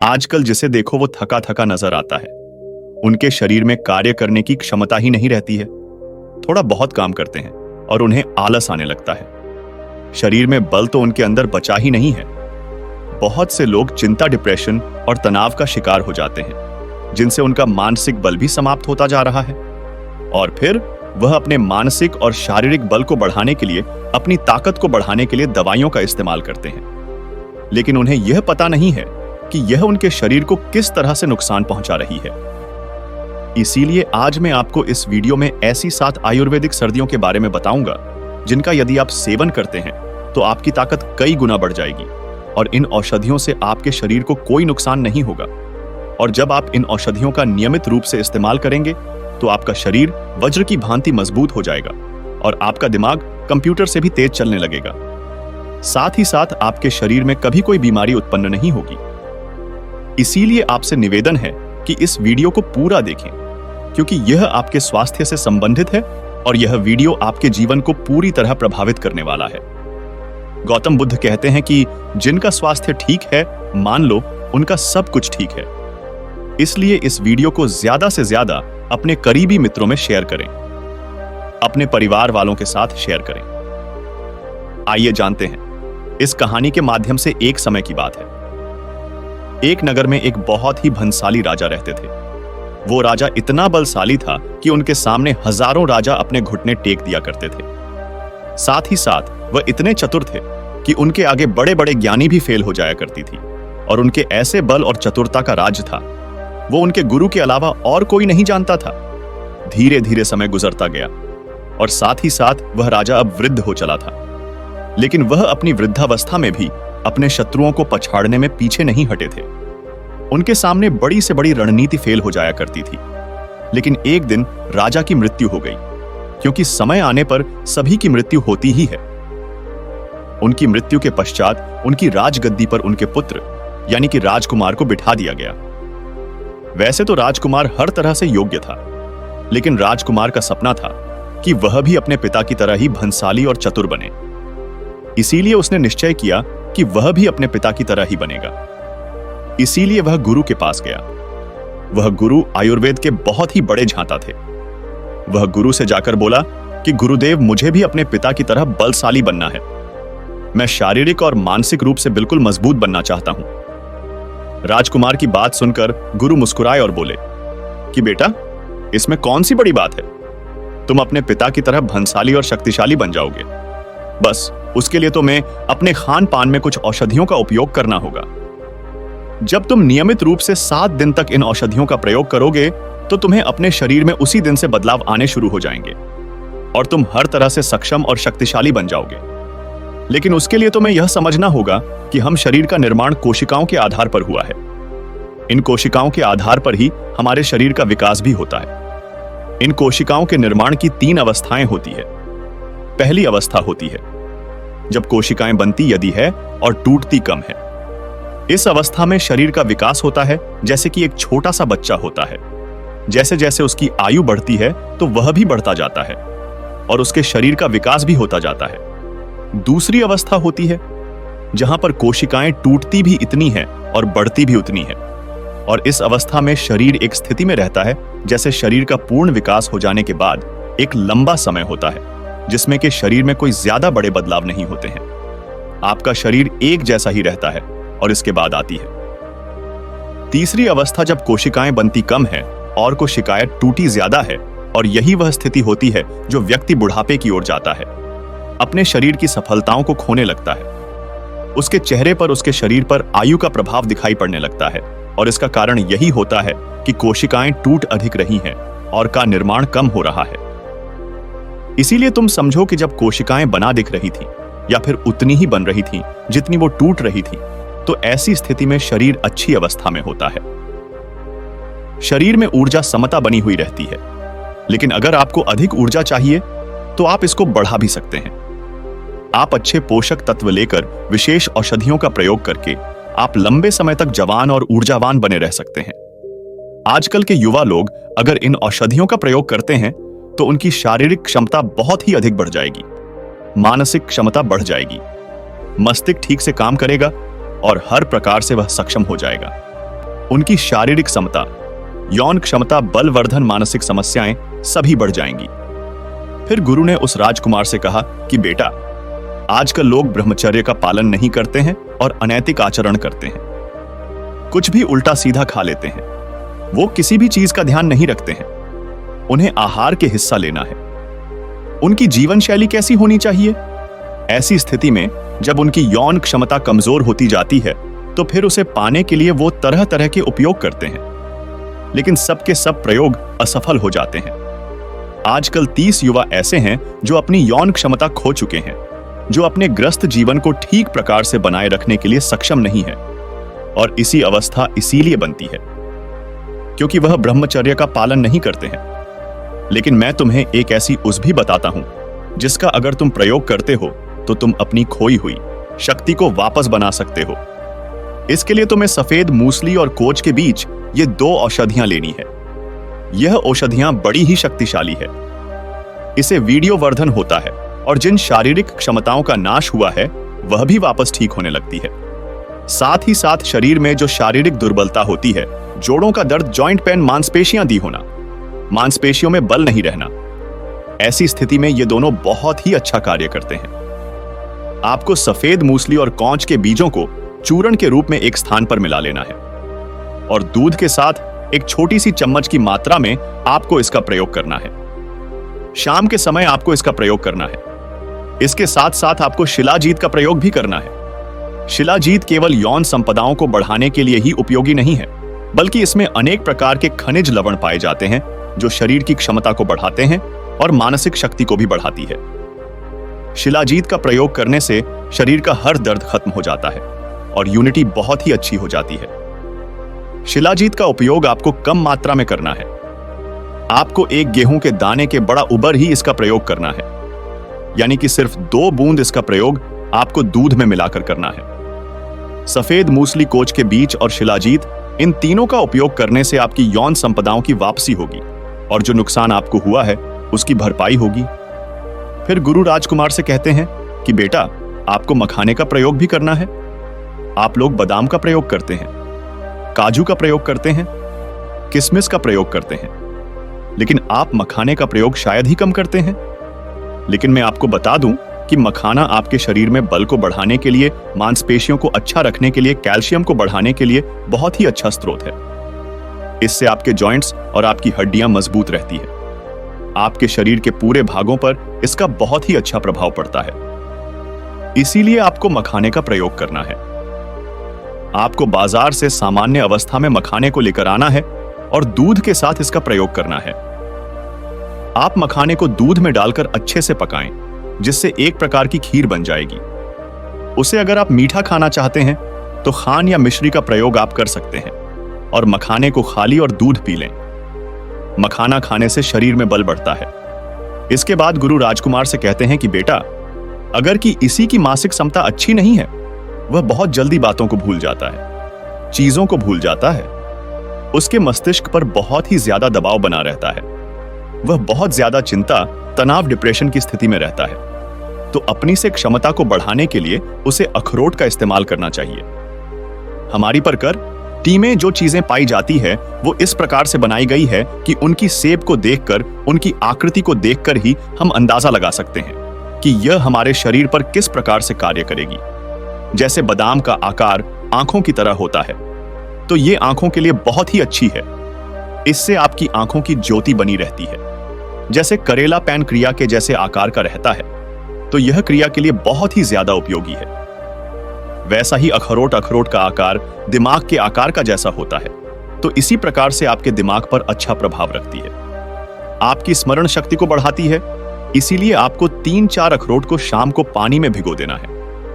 आजकल जिसे देखो वो थका थका नजर आता है। उनके शरीर में कार्य करने की क्षमता ही नहीं रहती है। थोड़ा बहुत काम करते हैं और उन्हें आलस आने लगता है। शरीर में बल तो उनके अंदर बचा ही नहीं है। बहुत से लोग चिंता, डिप्रेशन और तनाव का शिकार हो जाते हैं, जिनसे उनका मानसिक बल भी समाप्त होता जा रहा है। और फिर वह अपने मानसिक और शारीरिक बल को बढ़ाने के लिए, अपनी ताकत को बढ़ाने के लिए दवाइयों का इस्तेमाल करते हैं। लेकिन उन्हें यह पता नहीं है कि यह उनके शरीर को किस तरह से नुकसान पहुंचा रही है। इसीलिए आज मैं आपको इस वीडियो में ऐसी 7 आयुर्वेदिक सर्दियों के बारे में बताऊंगा, जिनका यदि आप सेवन करते हैं तो आपकी ताकत कई गुना बढ़ जाएगी और इन औषधियों से आपके शरीर को कोई नुकसान नहीं होगा। और जब आप इन औषधियों का नियमित रूप से इस्तेमाल करेंगे तो आपका शरीर वज्र की भांति मजबूत हो जाएगा और आपका दिमाग कंप्यूटर से भी तेज चलने लगेगा। साथ ही साथ आपके शरीर में कभी कोई बीमारी उत्पन्न नहीं होगी। इसीलिए आपसे निवेदन है कि इस वीडियो को पूरा देखें, क्योंकि यह आपके स्वास्थ्य से संबंधित है और यह वीडियो आपके जीवन को पूरी तरह प्रभावित करने वाला है। गौतम बुद्ध कहते हैं कि जिनका स्वास्थ्य ठीक है, मान लो उनका सब कुछ ठीक है। इसलिए इस वीडियो को ज्यादा से ज्यादा अपने करीबी मित्रों में शेयर करें, अपने परिवार वालों के साथ शेयर करें। आइए जानते हैं। इस कहानी के माध्यम से एक समय की बात है। एक नगर में एक बहुत ही धनशाली राजा रहते थे। वो राजा इतना बलशाली था कि उनके सामने हजारों राजा अपने घुटने टेक दिया करते थे। साथ ही साथ वह इतने चतुर थे कि उनके आगे बड़े बड़े ज्ञानी भी फेल हो जाया करती थी। और उनके ऐसे बल और चतुरता का राज था, वो उनके गुरु के अलावा और कोई नहीं जानता था। धीरे धीरे समय गुजरता गया और साथ ही साथ वह राजा अब वृद्ध हो चला था। लेकिन वह अपनी वृद्धावस्था में भी अपने शत्रुओं को पछाड़ने में पीछे नहीं हटे थे। उनके सामने बड़ी से बड़ी रणनीति फेल हो जाया करती थी। लेकिन एक दिन राजा की मृत्यु हो गई, क्योंकि समय आने पर सभी की मृत्यु होती ही है। उनकी मृत्यु के पश्चात उनकी राजगद्दी पर उनके पुत्र यानी कि राजकुमार को बिठा दिया गया। वैसे तो राजकुमार हर तरह से योग्य था, लेकिन राजकुमार का सपना था कि वह भी अपने पिता की तरह ही धनशाली और चतुर बने। इसीलिए उसने निश्चय किया कि वह भी अपने पिता की तरह ही बनेगा। इसीलिए वह गुरु के पास गया। वह गुरु आयुर्वेद के बहुत ही बड़े झांता थे। वह गुरु से जाकर बोला कि गुरुदेव, मुझे भी अपने पिता की तरह बलशाली बनना है। मैं शारीरिक और मानसिक रूप से बिल्कुल मजबूत बनना चाहता हूं। राजकुमार की बात सुनकर गुरु मुस्कुराए और बोले कि बेटा, इसमें कौन सी बड़ी बात है। तुम अपने पिता की तरह धनशाली और शक्तिशाली बन जाओगे। बस उसके लिए तो मैं अपने खान पान में कुछ औषधियों का उपयोग करना होगा। जब तुम नियमित रूप से 7 दिन तक इन औषधियों का प्रयोग करोगे तो तुम्हें अपने शरीर में उसी दिन से बदलाव आने शुरू हो जाएंगे और तुम हर तरह से सक्षम और शक्तिशाली बन जाओगे। लेकिन उसके लिए तुम्हें यह समझना होगा कि हम शरीर का निर्माण कोशिकाओं के आधार पर हुआ है। इन कोशिकाओं के आधार पर ही हमारे शरीर का विकास भी होता है। इन कोशिकाओं के निर्माण की 3 अवस्थाएं होती है। पहली अवस्था होती है जब कोशिकाएं बनती यदि है और टूटती कम है। इस अवस्था में शरीर का विकास होता है जैसे कि एक छोटा सा बच्चा होता है। जैसे जैसे उसकी आयु बढ़ती है तो वह भी बढ़ता जाता है और उसके शरीर का विकास भी होता जाता है। दूसरी अवस्था होती है जहां पर कोशिकाएं टूटती भी इतनी हैं और बढ़ती भी उतनी है। और इस अवस्था में शरीर एक स्थिति में रहता है जैसे शरीर का पूर्ण विकास हो जाने के बाद एक लंबा समय होता है, जिसमें कि शरीर में कोई ज्यादा बड़े बदलाव नहीं होते हैं। आपका शरीर एक जैसा ही रहता है और इसके बाद आती है तीसरी अवस्था, जब कोशिकाएं बनती कम है और कोशिकाएं टूटी ज्यादा है। और यही वह स्थिति होती है जो व्यक्ति बुढ़ापे की ओर जाता है, अपने शरीर की सफलताओं को खोने लगता है। उसके चेहरे पर, उसके शरीर पर आयु का प्रभाव दिखाई पड़ने लगता है और इसका कारण यही होता है कि कोशिकाएं टूट अधिक रही हैं और का निर्माण कम हो रहा है। इसीलिए तुम समझो कि जब कोशिकाएं बना दिख रही थी या फिर उतनी ही बन रही थी जितनी वो टूट रही थी, तो ऐसी स्थिति में शरीर अच्छी अवस्था में होता है। शरीर में ऊर्जा समता बनी हुई रहती है। लेकिन अगर आपको अधिक ऊर्जा चाहिए तो आप इसको बढ़ा भी सकते हैं। आप अच्छे पोषक तत्व लेकर विशेष औषधियों का प्रयोग करके आप लंबे समय तक जवान और ऊर्जावान बने रह सकते हैं। आजकल के युवा लोग अगर इन औषधियों का प्रयोग करते हैं तो उनकी शारीरिक क्षमता बहुत ही अधिक बढ़ जाएगी, मानसिक क्षमता बढ़ जाएगी, मस्तिष्क ठीक से काम करेगा और हर प्रकार से वह सक्षम हो जाएगा। उनकी शारीरिक क्षमता, यौन क्षमता, बलवर्धन, मानसिक समस्याएं सभी बढ़ जाएंगी। फिर गुरु ने उस राजकुमार से कहा कि बेटा, आजकल लोग ब्रह्मचर्य का पालन नहीं करते हैं और अनैतिक आचरण करते हैं, कुछ भी उल्टा सीधा खा लेते हैं। वो किसी भी चीज का ध्यान नहीं रखते हैं। उन्हें आहार के हिस्सा लेना है। उनकी जीवन शैली कैसी होनी चाहिए? ऐसी स्थिति में जब उनकी यौन क्षमता कमजोर होती जाती है तो फिर उसे पाने के लिए वो तरह तरह के उपयोग करते हैं, लेकिन सबके सब प्रयोग असफल हो जाते हैं। आजकल 30 युवा ऐसे हैं जो अपनी यौन क्षमता खो चुके हैं, जो अपने ग्रस्त जीवन को ठीक प्रकार से बनाए रखने के लिए सक्षम नहीं है। और इसी अवस्था इसीलिए बनती है क्योंकि वह ब्रह्मचर्य का पालन नहीं करते हैं। लेकिन मैं तुम्हें एक ऐसी उस बताता हूं जिसका अगर तुम प्रयोग करते हो तो तुम अपनी खोई हुई शक्ति को वापस बना सकते हो। इसके लिए तुम्हें सफेद मूसली और कोच के बीच ये 2 औषधियां लेनी है। यह औषधियां बड़ी ही शक्तिशाली है। इसे वीर्य वर्धन होता है और जिन शारीरिक क्षमताओं का नाश हुआ है वह भी वापस ठीक होने लगती है। साथ ही साथ शरीर में जो शारीरिक दुर्बलता होती है, जोड़ों का दर्द, जॉइंट पेन, मांसपेशियां दी होना, मांसपेशियों में बल नहीं रहना, ऐसी स्थिति में ये दोनों बहुत ही अच्छा कार्य करते हैं। आपको सफेद मूसली और कौच के बीजों को चूर्ण के रूप में एक स्थान पर मिला लेना है और दूध के साथ एक छोटी सी चम्मच की मात्रा में आपको इसका प्रयोग करना है। शाम के समय आपको इसका प्रयोग करना है। इसके साथ साथ आपको शिलाजीत का प्रयोग भी करना है। शिलाजीत केवल यौन संपदाओं को बढ़ाने के लिए ही उपयोगी नहीं है, बल्कि इसमें अनेक प्रकार के खनिज लवण पाए जाते हैं जो शरीर की क्षमता को बढ़ाते हैं और मानसिक शक्ति को भी बढ़ाती है। शिलाजीत का प्रयोग करने से शरीर का हर दर्द खत्म हो जाता है और यूनिटी बहुत ही अच्छी हो जाती है। शिलाजीत का उपयोग आपको कम मात्रा में करना है। आपको एक गेहूं के दाने के बड़ा उबर ही इसका प्रयोग करना है, यानी कि सिर्फ 2 बूंद इसका प्रयोग आपको दूध में मिलाकर करना है। सफेद मूसली, कोच के बीज और शिलाजीत, इन तीनों का उपयोग करने से आपकी यौन संपदाओं की वापसी होगी और जो नुकसान आपको हुआ है उसकी भरपाई होगी। फिर गुरु राजकुमार से कहते हैं कि बेटा, आपको मखाने का प्रयोग भी करना है। आप लोग बादाम का प्रयोग करते हैं, काजू का प्रयोग करते हैं, किशमिश का प्रयोग करते हैं, लेकिन आप मखाने का प्रयोग शायद ही कम करते हैं। लेकिन मैं आपको बता दूं कि मखाना आपके शरीर में बल को बढ़ाने के लिए, मांसपेशियों को अच्छा रखने के लिए, कैल्शियम को बढ़ाने के लिए बहुत ही अच्छा स्रोत है। इससे आपके जॉइंट्स और आपकी हड्डियां मजबूत रहती है। आपके शरीर के पूरे भागों पर इसका बहुत ही अच्छा प्रभाव पड़ता है। इसीलिए आपको मखाने का प्रयोग करना है। आपको बाजार से सामान्य अवस्था में मखाने को लेकर आना है और दूध के साथ इसका प्रयोग करना है। आप मखाने को दूध में डालकर अच्छे से पकाएं, जिससे एक प्रकार की खीर बन जाएगी। उसे अगर आप मीठा खाना चाहते हैं तो खान या मिश्री का प्रयोग आप कर सकते हैं और मखाने को खाली और दूध पी लें। मखाना खाने से शरीर में बल बढ़ता है। इसके बाद गुरु राजकुमार से कहते हैं कि बेटा, अगर कि इसी की मानसिक क्षमता अच्छी नहीं है, वह बहुत जल्दी बातों को भूल जाता है, चीजों को भूल जाता है, उसके मस्तिष्क पर बहुत ही ज्यादा दबाव बना रहता है, वह बहुत ज्यादा चिंता, तनाव, डिप्रेशन की स्थिति में रहता है, तो अपनी से क्षमता को बढ़ाने के लिए उसे अखरोट का इस्तेमाल करना चाहिए। हमारी पर कर टी में जो चीजें पाई जाती है वो इस प्रकार से बनाई गई है कि उनकी सेप को देखकर, उनकी आकृति को देखकर ही हम अंदाजा लगा सकते हैं कि यह हमारे शरीर पर किस प्रकार से कार्य करेगी। जैसे बादाम का आकार आंखों की तरह होता है, तो ये आंखों के लिए बहुत ही अच्छी है। इससे आपकी आंखों की ज्योति बनी रहती है। जैसे करेला पैन क्रिया के जैसे आकार का रहता है, तो यह क्रिया के लिए बहुत ही ज्यादा उपयोगी है। वैसा ही अखरोट का आकार दिमाग के आकार का जैसा होता है, तो इसी प्रकार से आपके दिमाग पर अच्छा प्रभाव रखती है, आपकी स्मरण शक्ति को बढ़ाती है। इसीलिए आपको 3-4 अखरोट को शाम को पानी में भिगो देना है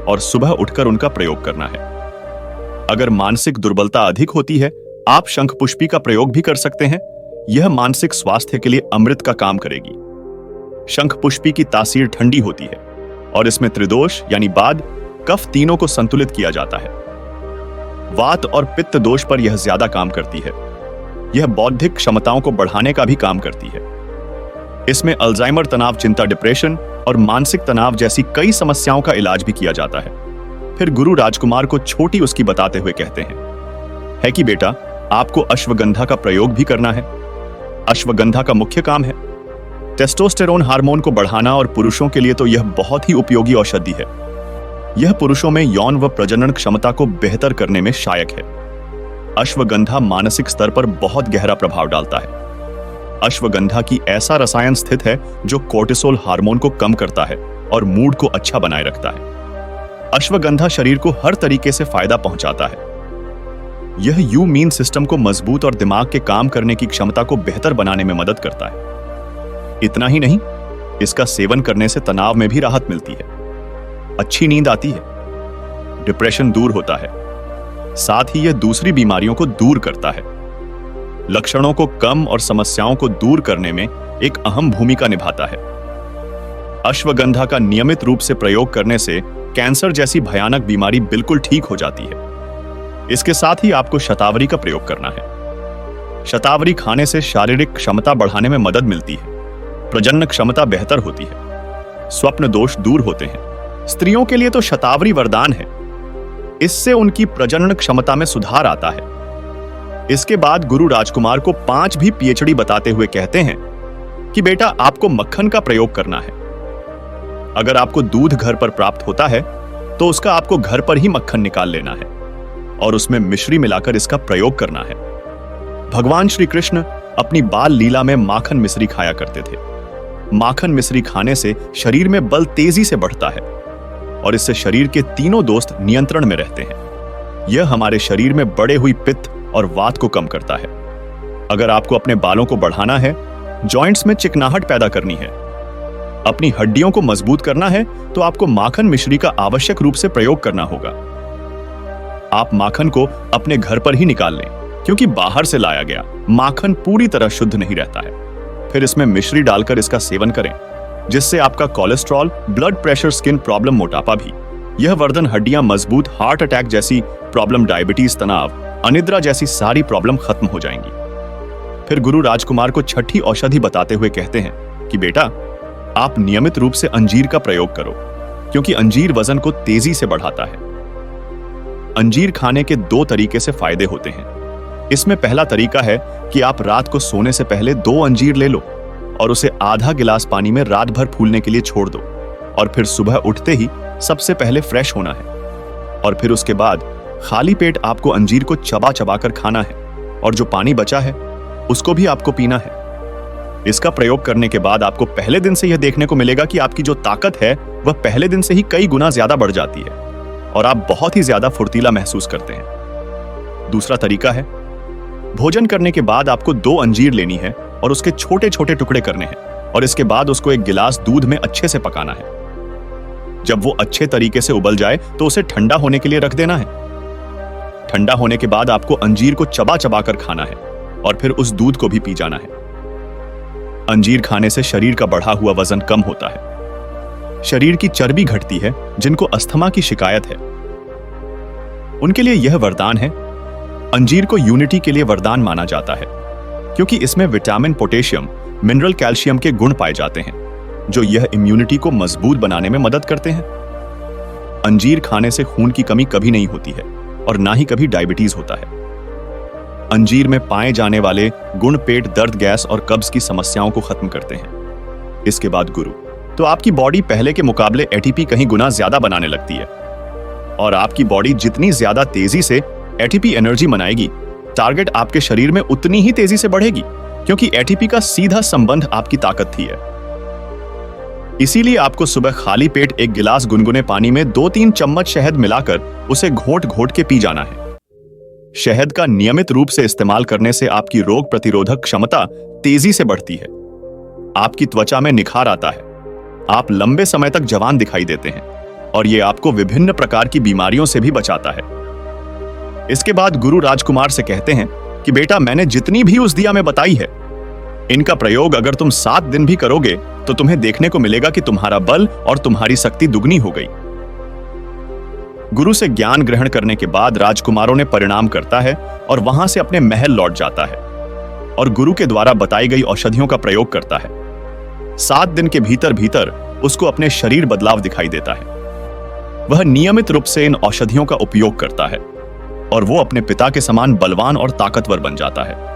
और सुबह उठकर उनका प्रयोग करना है। अगर मानसिक दुर्बलता अधिक होती है, आप शंख पुष्पी का प्रयोग भी कर सकते हैं। यह मानसिक स्वास्थ्य के लिए अमृत का काम करेगी। शंख पुष्पी की तासीर ठंडी होती है और इसमें त्रिदोष यानी बाध, कफ तीनों को संतुलित किया जाता है। वात और पित्त दोष पर यह ज्यादा काम करती है। यह बौद्धिक क्षमताओं को बढ़ाने का भी काम करती है। इसमें अल्जाइमर, तनाव, चिंता, डिप्रेशन और मानसिक तनाव जैसी कई समस्याओं का इलाज भी किया जाता है। फिर गुरु राजकुमार को छोटी उसकी बताते हुए कहते हैं कि बेटा, आपको अश्वगंधा का प्रयोग भी करना है। अश्वगंधा का मुख्य काम है टेस्टोस्टेरोन हार्मोन को बढ़ाना, और पुरुषों के लिए तो यह बहुत ही उपयोगी औषधि है। यह पुरुषों में यौन व प्रजनन क्षमता को बेहतर करने में सहायक है। अश्वगंधा मानसिक स्तर पर बहुत गहरा प्रभाव डालता है। अश्वगंधा की ऐसा रसायन स्थित है जो कोर्टिसोल हार्मोन को कम करता है और मूड को अच्छा बनाए रखता है। अश्वगंधा शरीर को हर तरीके से फायदा पहुंचाता है। यह इम्यून सिस्टम को मजबूत और दिमाग के काम करने की क्षमता को बेहतर बनाने में मदद करता है। इतना ही नहीं, इसका सेवन करने से तनाव में भी राहत मिलती है, अच्छी नींद आती है, डिप्रेशन दूर होता है, साथ ही यह दूसरी बीमारियों को दूर करता है। लक्षणों को कम और समस्याओं को दूर करने में एक अहम भूमिका निभाता है। अश्वगंधा का नियमित रूप से प्रयोग करने से कैंसर जैसी भयानक बीमारी बिल्कुल ठीक हो जाती है। इसके साथ ही आपको शतावरी का प्रयोग करना है। शतावरी खाने से शारीरिक क्षमता बढ़ाने में मदद मिलती है, प्रजनन क्षमता बेहतर होती है, स्वप्न दोष दूर होते हैं। स्त्रियों के लिए तो शतावरी वरदान है। इससे उनकी प्रजनन क्षमता में सुधार आता है। इसके बाद गुरु राजकुमार को 5 भी पीएचडी बताते हुए कहते हैं कि बेटा, आपको मक्खन का प्रयोग करना है। अगर आपको दूध घर पर प्राप्त होता है तो उसका आपको घर पर ही मक्खन निकाल लेना है और उसमें मिश्री मिलाकर इसका प्रयोग करना है। भगवान श्री कृष्ण अपनी बाल लीला में माखन मिश्री खाया करते थे। माखन मिश्री खाने से शरीर में बल तेजी से बढ़ता है और इससे शरीर के तीनों दोस्त नियंत्रण में रहते हैं। यह हमारे शरीर में बढ़े हुई पित्त और वात को कम करता है। अगर आपको अपने बालों को बढ़ाना है, जॉइंट्स में चिकनाहट पैदा करनी है, अपनी हड्डियों को मजबूत करना है, तो आपको माखन मिश्री का आवश्यक रूप से प्रयोग करना होगा। आप माखन को अपने घर पर ही निकाल लें, क्योंकि बाहर से लाया गया माखन पूरी तरह शुद्ध नहीं रहता है। फिर इसमें मिश्री डालकर इसका सेवन करें, जिससे आपका cholesterol, blood pressure, skin problem, मोटापा भी, यह वर्धन, हड्डियां मजबूत, हार्ट अटैक जैसी प्रॉब्लम, डायबिटीज, तनाव, अनिद्रा जैसी सारी प्रॉब्लम खत्म हो जाएंगी। फिर गुरु राजकुमार को छठी औषधि बताते हुए कहते हैं कि बेटा, आप नियमित रूप से अंजीर का प्रयोग करो, क्योंकि अंजीर वजन को तेजी से बढ़ाता है। अंजीर खाने के 2 तरीके से फायदे होते हैं। इसमें पहला तरीका है कि आप रात को सोने से पहले 2 अंजीर ले लो और उसे आधा गिलास पानी में रात भर फूलने के लिए छोड़ दो, और फिर सुबह उठते ही सबसे पहले फ्रेश होना है, और फिर उसके बाद खाली पेट आपको अंजीर को चबा चबा कर खाना है, और जो पानी बचा है उसको भी आपको पीना है। इसका प्रयोग करने के बाद आपको पहले दिन से यह देखने को मिलेगा कि आपकी जो ताकत है वह पहले दिन से ही कई गुना ज्यादा बढ़ जाती है और आप बहुत ही ज्यादा फुर्तीला महसूस करते हैं। दूसरा तरीका है, भोजन करने के बाद आपको 2 अंजीर लेनी है और उसके छोटे छोटे टुकड़े करने हैं, और इसके बाद उसको 1 गिलास दूध में अच्छे से पकाना है। जब वो अच्छे तरीके से उबल जाए तो उसे ठंडा होने के लिए रख देना है। ठंडा होने के बाद आपको अंजीर को चबा चबा कर खाना है और फिर उस दूध को भी पी जाना है। अंजीर खाने से शरीर का बढ़ा हुआ वजन कम होता है, शरीर की चर्बी घटती है। जिनको अस्थमा की शिकायत है उनके लिए यह वरदान है। अंजीर को यूनिटी के लिए वरदान माना जाता है, क्योंकि इसमें विटामिन, पोटेशियम, मिनरल, कैल्शियम के गुण पाए जाते हैं, जो यह इम्यूनिटी को मजबूत बनाने में मदद करते हैं। अंजीर खाने से खून की कमी कभी नहीं होती है और ना ही कभी डायबिटीज होता है। अंजीर में पाए जाने वाले गुण पेट दर्द, गैस और कब्ज की समस्याओं को खत्म करते हैं। इसके बाद गुरु, तो आपकी बॉडी पहले के मुकाबले एटीपी कहीं गुना ज्यादा बनाने लगती है, और आपकी बॉडी जितनी ज्यादा तेजी से एटीपी एनर्जी बनाएगी, टारगेट आपके शरीर में उतनी ही तेजी से बढ़ेगी, क्योंकि एटीपी का सीधा संबंध आपकी ताकत थी है। इसीलिए आपको सुबह खाली पेट 1 गिलास गुनगुने पानी में 2-3 चम्मच शहद मिलाकर उसे घोट घोट के पी जाना है। शहद का नियमित रूप से इस्तेमाल करने से आपकी रोग प्रतिरोधक क्षमता तेजी से बढ़ती है, आपकी त्वचा में निखार आता है, आप लंबे समय तक जवान दिखाई देते हैं, और यह आपको विभिन्न प्रकार की बीमारियों से भी बचाता है। इसके बाद गुरु राजकुमार से कहते हैं कि बेटा, मैंने जितनी भी उस दिया में बताई है, इनका प्रयोग अगर तुम 7 दिन भी करोगे तो तुम्हें देखने को मिलेगा कि तुम्हारा बल और तुम्हारी शक्ति दुगनी हो गई। गुरु से ज्ञान ग्रहण करने के बाद राजकुमारों ने परिणाम करता है और वहां से अपने महल लौट जाता है और गुरु के द्वारा बताई गई औषधियों का प्रयोग करता है। 7 दिन के भीतर भीतर उसको अपने शरीर बदलाव दिखाई देता है। वह नियमित रूप से इन औषधियों का उपयोग करता है और वो अपने पिता के समान बलवान और ताकतवर बन जाता है।